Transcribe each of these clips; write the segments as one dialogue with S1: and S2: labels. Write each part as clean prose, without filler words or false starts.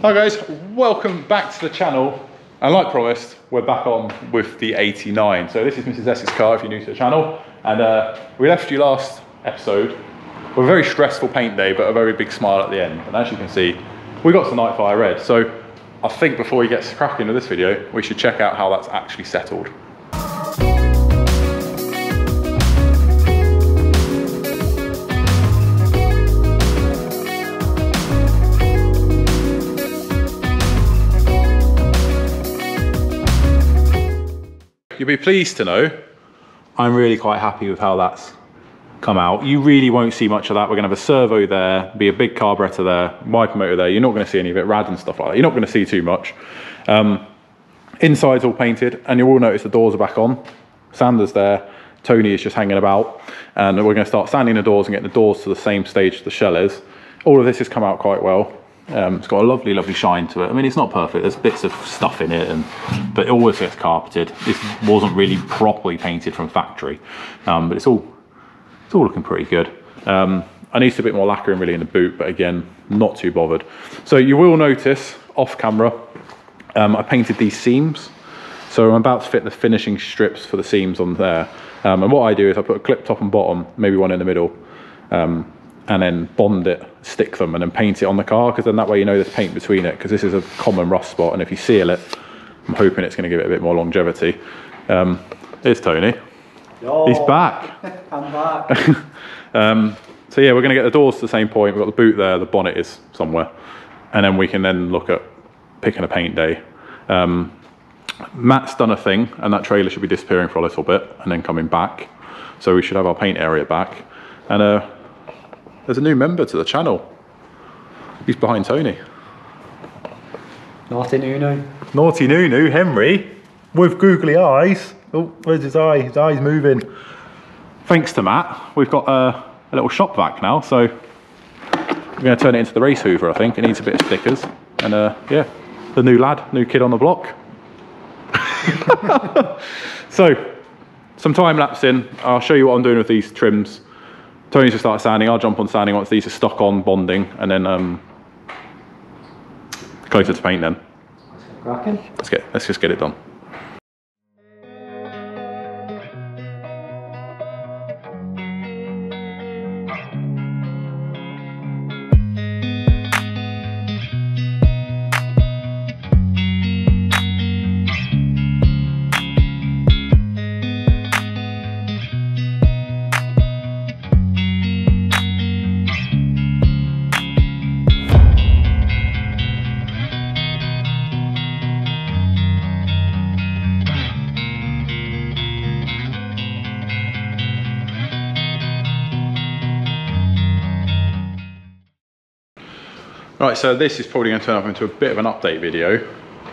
S1: Hi guys, welcome back to the channel, and like promised, we're back on with the 89. So this is Mrs. S's car if you're new to the channel, and we left you last episode with a very stressful paint day, but a very big smile at the end. And as you can see, we got to Nightfire Red. So I think before we get cracking with this video, we should check out how that's actually settled. You'll be pleased to know I'm really quite happy with how that's come out. You really won't see much of that. We're gonna have a servo there, be a big carburetor there, wiper motor there. You're not gonna see any of it, rad and stuff like that. You're not gonna see too much. Inside's all painted, and you will notice the doors are back on. Sander's there, Tony is just hanging about, and we're gonna start sanding the doors and getting the doors to the same stage the shell is. All of this has come out quite well. It's got a lovely shine to it. I mean, it's not perfect, there's bits of stuff in it, but it always gets carpeted. This wasn't really properly painted from factory, but it's all looking pretty good. I need a bit more lacquering really in the boot, but again, not too bothered. So you will notice off camera, I painted these seams. So I'm about to fit the finishing strips for the seams on there. And what I do is I put a clip top and bottom, maybe one in the middle, and then bond it, stick them, and then paint it on the car, because then that way you know there's paint between it, because this is a common rust spot, and if you seal it, I'm hoping it's going to give it a bit more longevity. Here's Tony. Yo, he's back.
S2: I'm back.
S1: So yeah, we're going to get the doors to the same point. We've got the boot there, the bonnet is somewhere, and then we can then look at picking a paint day. Matt's done a thing, and that trailer should be disappearing for a little bit and then coming back, so we should have our paint area back. And there's a new member to the channel. He's behind Tony.
S2: Naughty Nunu.
S1: Naughty Nunu, Henry, with googly eyes. Oh, where's his eye? His eye's moving. Thanks to Matt, we've got a little shop vac now, so we're going to turn it into the race hoover, I think. It needs a bit of stickers. And yeah, the new lad, new kid on the block. So, some time lapse in, I'll show you what I'm doing with these trims. Tony's just started sanding, I'll jump on sanding once these are stuck on, bonding, and then closer to paint then.
S2: Cracking.
S1: Let's just get it done. Right, so this is probably going to turn up into a bit of an update video,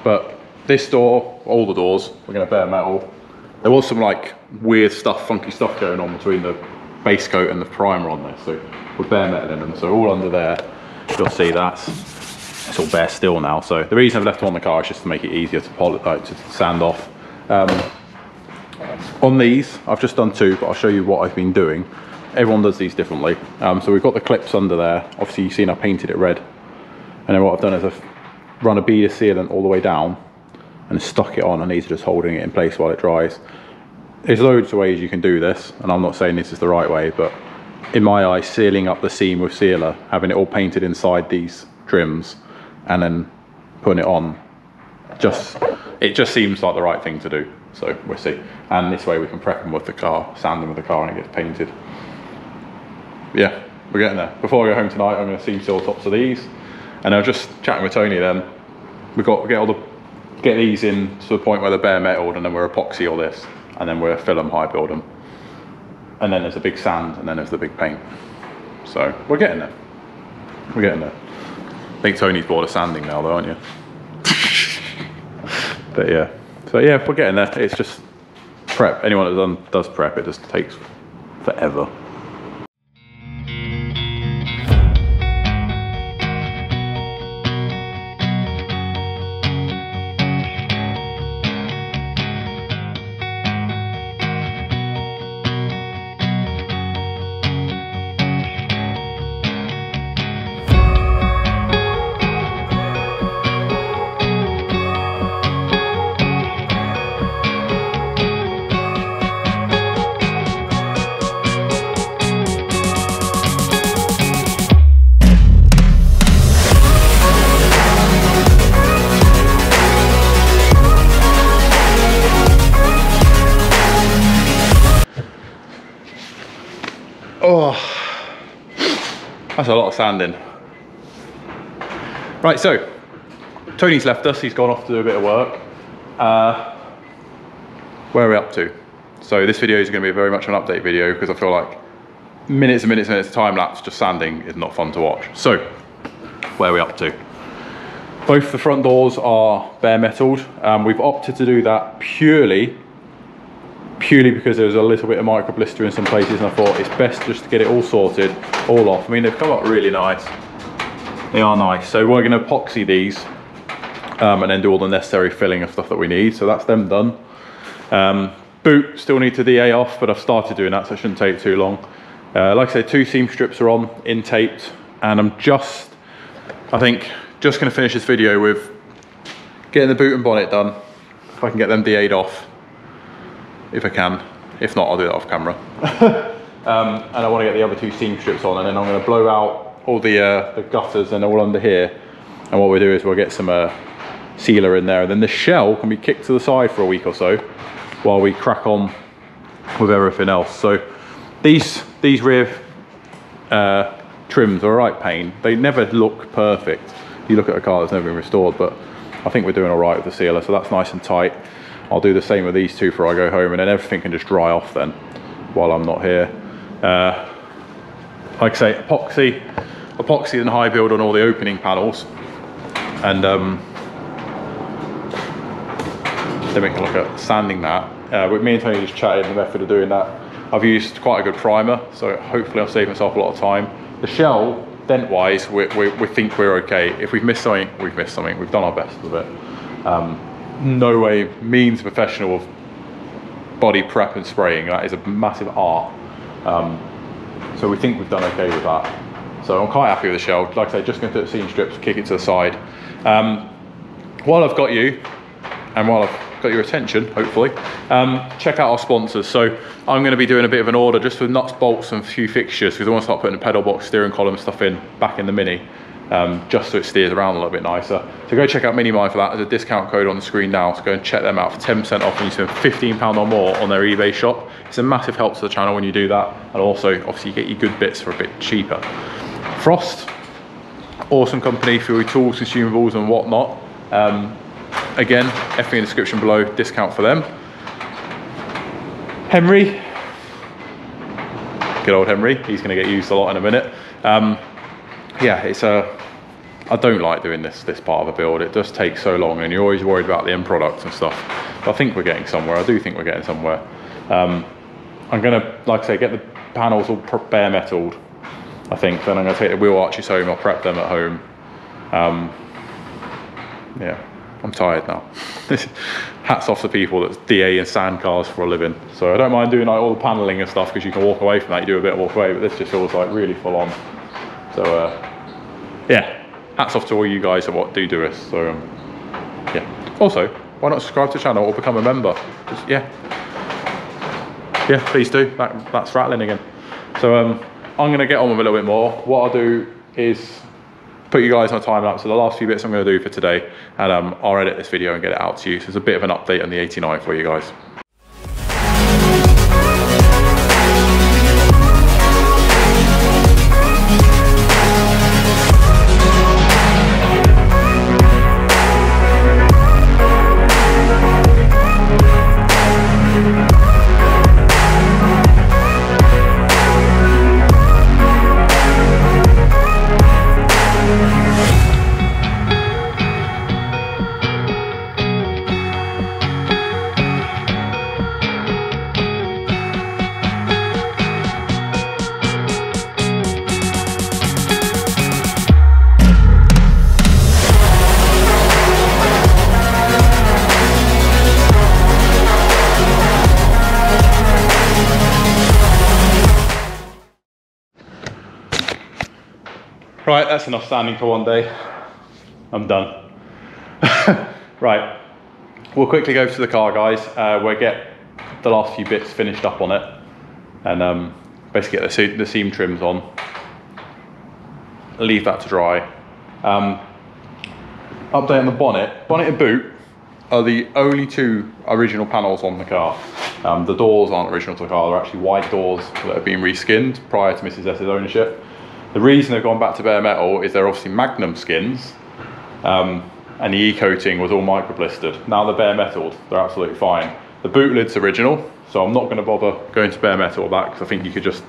S1: but this door, all the doors, we're going to bare metal. There was some like weird stuff, funky stuff going on between the base coat and the primer on this, so we're bare metal in them. So all under there, you'll see it's all bare steel now. So the reason I've left them on the car is just to make it easier to polish, to sand off. On these, I've just done two, but I'll show you what I've been doing. Everyone does these differently. So we've got the clips under there. Obviously you've seen I painted it red. And then what I've done is I've run a bead of sealant all the way down and stuck it on, and these are just holding it in place while it dries. There's loads of ways you can do this, and I'm not saying this is the right way, but in my eyes, sealing up the seam with sealer, having it all painted inside these trims, and then putting it on, it just seems like the right thing to do. So we'll see. And this way we can prep them with the car, sand them with the car, and it gets painted. Yeah, we're getting there. Before I go home tonight, I'm going to seam seal tops of these. And I was just chatting with Tony then. We've got to get these in to the point where they're bare metal, and then we're epoxy all this, and then we're film high build them. And then there's a big sand, and then there's the big paint. So we're getting there. We're getting there. I think Tony's bored of sanding now though, aren't you? But yeah. So yeah, we're getting there. It's just prep. Anyone that does prep, it just takes forever. Oh, that's a lot of sanding. Right, so Tony's left us. He's gone off to do a bit of work. Where are we up to? So this video is going to be very much an update video because I feel like minutes and minutes and minutes of time lapse just sanding is not fun to watch. So where are we up to? Both the front doors are bare metalled. We've opted to do that purely because there was a little bit of micro blister in some places, and I thought it's best just to get it all sorted, all off. I mean, they've come up really nice. They are nice. So we're going to epoxy these and then do all the necessary filling of stuff that we need. So that's them done. Boot still need to DA off, but I've started doing that, so it shouldn't take too long. Like I said, 2 seam strips are on, in taped, and I'm just, I think, just going to finish this video with getting the boot and bonnet done. If I can get them DA'd off, if I can. If not, I'll do that off camera. And I want to get the other 2 seam strips on, and then I'm going to blow out all the gutters and all under here. And what we'll do is we'll get some sealer in there, and then the shell can be kicked to the side for a week or so while we crack on with everything else. So these rear trims are a right pain. They never look perfect. You look at a car that's never been restored, but I think we're doing all right with the sealer, so that's nice and tight. I'll do the same with these 2 before I go home, and then everything can just dry off then while I'm not here. Like I say, epoxy and high build on all the opening panels, and then we can look at sanding that. With me and Tony just chatted the method of doing that. I've used quite a good primer, so hopefully I'll save myself a lot of time. The shell, dent wise, we think we're okay. If we've missed something, we've missed something. We've done our best with it. No way means professional of body prep and spraying. That is a massive art. So we think we've done okay with that. So I'm quite happy with the shell. Like I say, just going to do the seam strips, kick it to the side. While I've got you, and while I've got your attention, hopefully, check out our sponsors. So I'm going to be doing a bit of an order just with nuts, bolts and a few fixtures, because I want to start putting the pedal box, steering column stuff back in the Mini, just so it steers around a little bit nicer. So go check out Minimine for that. There's a discount code on the screen now, so go and check them out for 10% off when you spend £15 or more on their eBay shop. It's a massive help to the channel when you do that, and also obviously you get your good bits for a bit cheaper. Frost, awesome company for your tools, consumables and whatnot. Again, everything in the description below, discount for them. Henry, good old Henry, he's going to get used a lot in a minute. Yeah, it's I don't like doing this part of a build. It just takes so long, and you're always worried about the end product and stuff. But I think we're getting somewhere. I do think we're getting somewhere. I'm going to, like I say, get the panels all bare metalled, I think. Then I'm going to take the wheel arches home. I'll prep them at home. Yeah, I'm tired now. Hats off to people that DA and sand cars for a living. So I don't mind doing like all the paneling and stuff, because you can walk away from that. You do a bit of walk away, but this just feels like really full on. So yeah, hats off to all you guys that do this. So yeah. Also, why not subscribe to the channel or become a member? Just, yeah, please do. That's rattling again. So I'm going to get on with a little bit more. What I'll do is put you guys on a time lapse. So the last few bits I'm going to do for today, and I'll edit this video and get it out to you. So there's a bit of an update on the 89 for you guys. Right, that's enough sanding for one day. I'm done. Right, we'll quickly go to the car, guys. We'll get the last few bits finished up on it, and basically get the seam trims on. Leave that to dry. Update on the bonnet. Bonnet and boot are the only 2 original panels on the car. The doors aren't original to the car, they're actually white doors that have been reskinned prior to Mrs. S's ownership. The reason they've gone back to bare metal is they're obviously Magnum skins, and the e-coating was all micro blistered. Now they're bare metaled, they're absolutely fine. The boot lid's original, so I'm not going to bother going to bare metal with that, because I think you could just,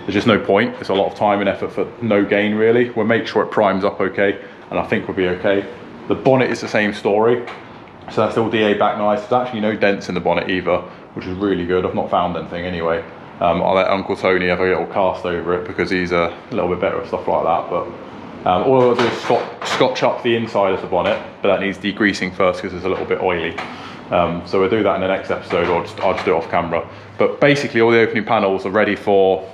S1: there's just no point. It's a lot of time and effort for no gain really. We'll make sure it primes up okay, and I think we'll be okay. The bonnet is the same story, so that's all DA back nice. There's actually no dents in the bonnet either, which is really good. I've not found anything anyway. I'll let Uncle Tony have a little cast over it because he's a little bit better at stuff like that. But all I'll do is scotch up the inside of the bonnet, but that needs degreasing first because it's a little bit oily. So we'll do that in the next episode, or I'll just do it off camera. But basically all the opening panels are ready for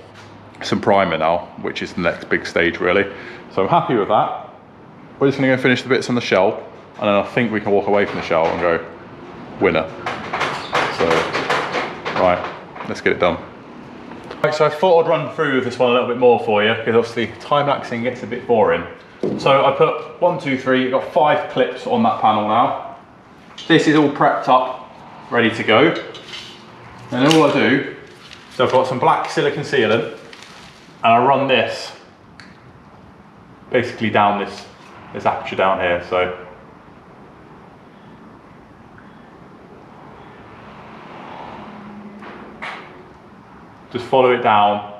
S1: some primer now, which is the next big stage really. So I'm happy with that. We're just going to go finish the bits on the shell, and then I think we can walk away from the shell and go winner. So right, let's get it done. Right, so I thought I'd run through this one a little bit more for you, because obviously time-lapsing gets a bit boring. So I put 1, 2, 3, got 5 clips on that panel now. This is all prepped up, ready to go. And then all I do, so I've got some black silicone sealant, and I run this basically down this aperture down here. So just follow it down.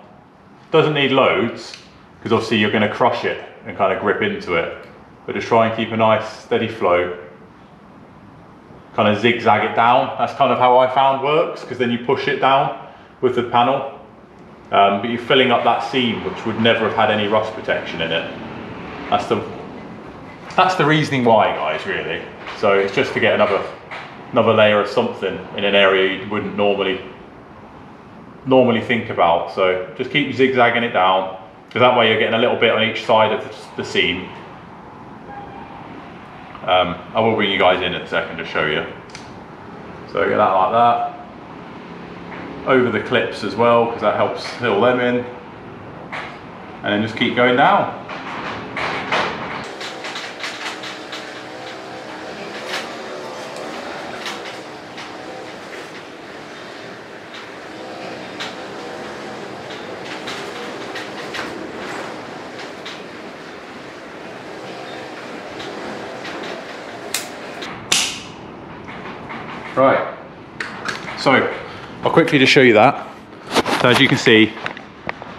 S1: Doesn't need loads, because obviously you're going to crush it and kind of grip into it, but just try and keep a nice steady flow. Kind of zigzag it down. That's kind of how I found works, because then you push it down with the panel, but you're filling up that seam which would never have had any rust protection in it. That's the reasoning why, guys, really. So it's just to get another layer of something in an area you wouldn't normally think about. So just keep zigzagging it down, because that way you're getting a little bit on each side of the seam. I will bring you guys in a second to show you. So get that like that. Over the clips as well, because that helps fill them in. And then just keep going down. Right, so I'll quickly just show you that. So as you can see,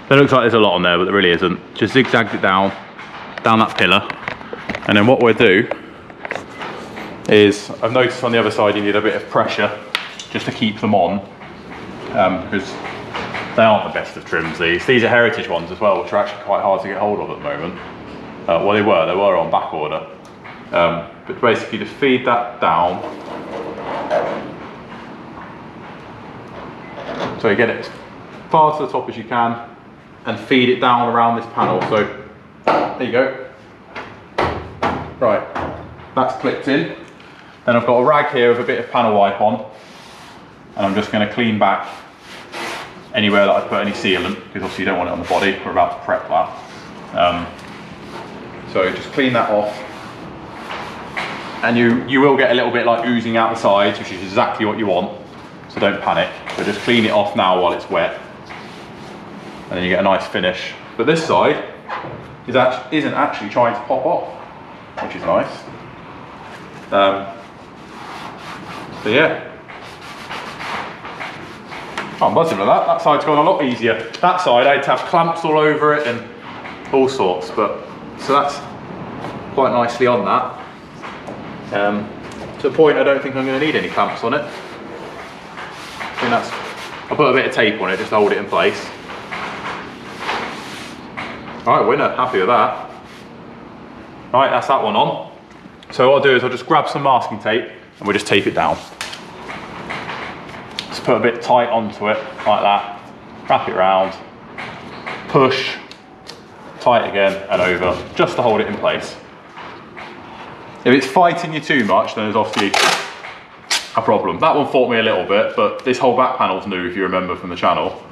S1: there looks like there's a lot on there, but there really isn't. Just zigzagged it down that pillar. And then what we'll do is, I've noticed on the other side you need a bit of pressure just to keep them on, because they aren't the best of trims, these. These are heritage ones as well, which are actually quite hard to get hold of at the moment. Well, they were on back order. But basically just feed that down. So you get it as far to the top as you can and feed it down around this panel. So there you go. Right, that's clipped in. Then I've got a rag here with a bit of panel wipe on, and I'm just going to clean back anywhere that I put any sealant, because obviously you don't want it on the body. We're about to prep that. So just clean that off. And you will get a little bit like oozing out the sides, which is exactly what you want. So don't panic, but just clean it off now while it's wet. And then you get a nice finish. But this side isn't actually trying to pop off, which is nice. So yeah. Oh, I'm buzzing with that. That side's gone a lot easier. That side I had to have clamps all over it and all sorts, but so that's quite nicely on that. To the point I don't think I'm going to need any clamps on it. I think I'll put a bit of tape on it just to hold it in place. Alright, winner, happy with that. Right, that's that one on. So what I'll do is I'll just grab some masking tape and we'll just tape it down. Just put a bit tight onto it, like that. Wrap it around, push, tight again and over, just to hold it in place. If it's fighting you too much, then there's obviously a problem. That one fought me a little bit, but this whole back panel's new, if you remember from the channel.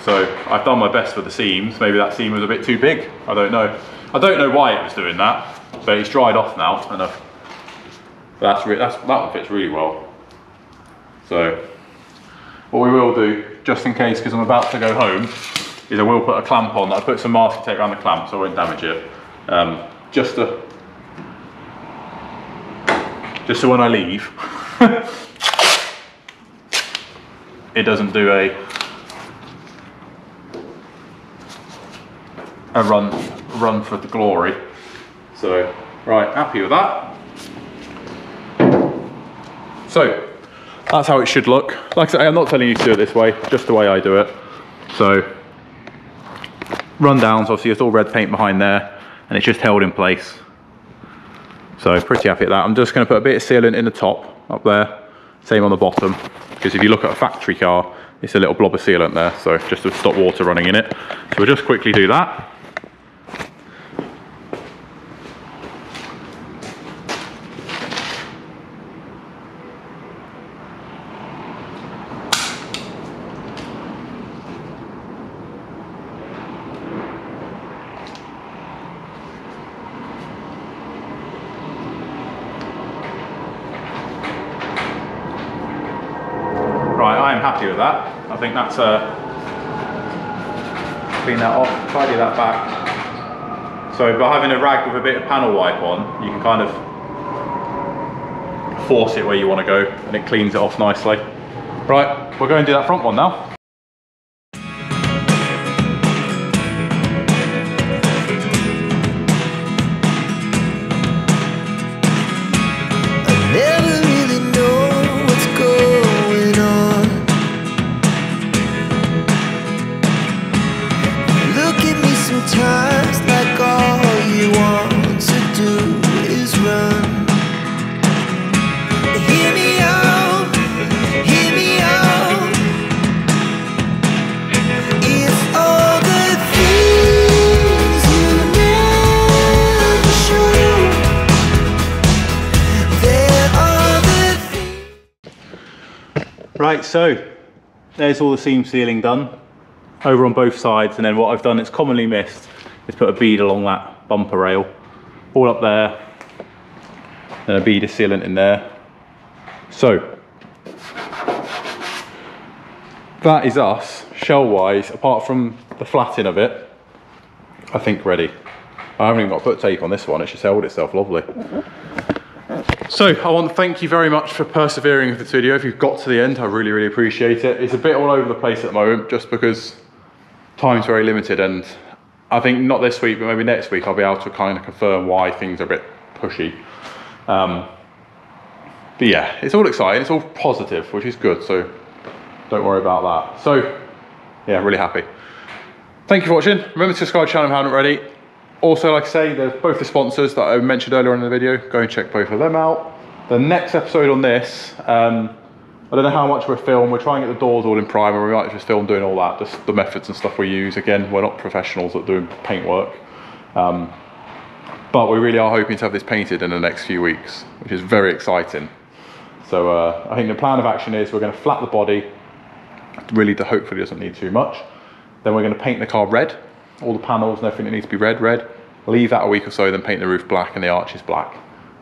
S1: So I've done my best with the seams. Maybe that seam was a bit too big. I don't know. I don't know why it was doing that, but it's dried off now, and that one fits really well. So what we will do, just in case, because I'm about to go home, is I will put a clamp on. I put some masking tape around the clamp so I won't damage it. Just so when I leave, it doesn't do a run for the glory. So, right, happy with that. So, that's how it should look. Like I say, I'm not telling you to do it this way, just the way I do it. So, run downs, obviously it's all red paint behind there, and it's just held in place. So, pretty happy at that. I'm just going to put a bit of sealant in the top, up there, same on the bottom, because if you look at a factory car, it's a little blob of sealant there, so just to stop water running in it. So we'll just quickly do that. I'm happy with that. I think that's clean that off, tidy that back. So by having a rag with a bit of panel wipe on, you can kind of force it where you want to go and it cleans it off nicely. Right, we'll go and do that front one now. Right, so there's all the seam sealing done over on both sides, and then what I've done that's commonly missed is put a bead along that bumper rail, all up there, and a bead of sealant in there. So that is us, shell wise, apart from the flatting of it, I think ready. I haven't even got to put tape on this one, it's just held itself lovely. So I want to thank you very much for persevering with this video. If you've got to the end, I really, really appreciate it. It's a bit all over the place at the moment, just because time's very limited, and I think not this week, but maybe next week, I'll be able to kind of confirm why things are a bit pushy. But yeah, it's all exciting, it's all positive, which is good, so don't worry about that. So yeah, really happy. Thank you for watching. Remember to subscribe to the channel if you haven't already. Also, like I say, there's both the sponsors that I mentioned earlier on in the video. Go and check both of them out. The next episode on this, I don't know how much we're filming. We're trying to get the doors all in primer. We might just film doing all that, just the methods and stuff we use. Again, we're not professionals at doing paint work. But we really are hoping to have this painted in the next few weeks, which is very exciting. So I think the plan of action is we're going to flat the body, really hopefully doesn't need too much. Then we're going to paint the car red. All the panels and everything that needs to be red. Leave that a week or so, then paint the roof black and the arches black.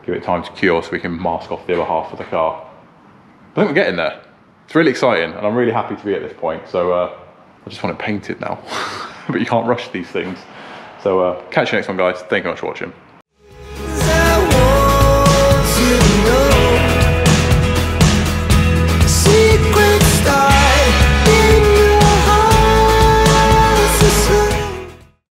S1: Give it time to cure so we can mask off the other half of the car. I think we're getting there. It's really exciting, and I'm really happy to be at this point. So I just want it painted now. But you can't rush these things. So catch you next one, guys. Thank you very much for watching.